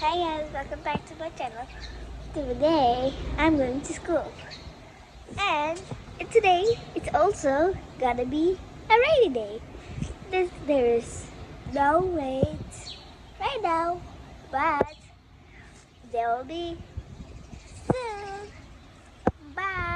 Hi guys, welcome back to my channel. Today I'm going to school, and today it's also gonna be a rainy day. There is no rain right now, but there will be soon. Bye.